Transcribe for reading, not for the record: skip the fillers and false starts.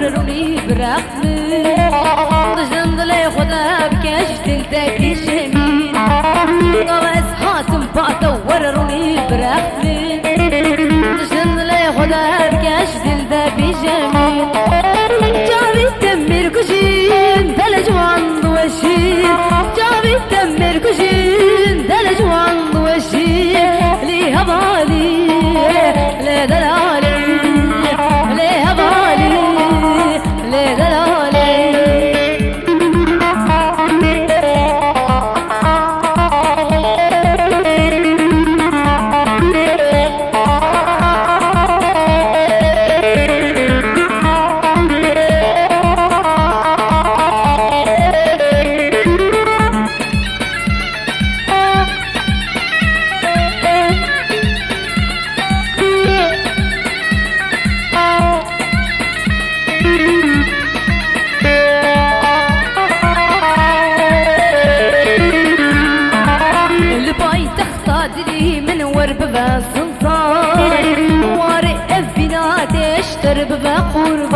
ورروني برقمي ضجن ضلي خدا بكاش دلتك الشمين قواس حاتم باتا ورروني برقمي ضجن ضلي خدا بكاش دلتك الشمين جابي تمر كشين دل جوان دوشين جابي تمر كشين دل جوان دوشين ليها بالي لا دلالي ليها بالي لا دلالي من ورب بسلطان وارق فينا تشترب بقرب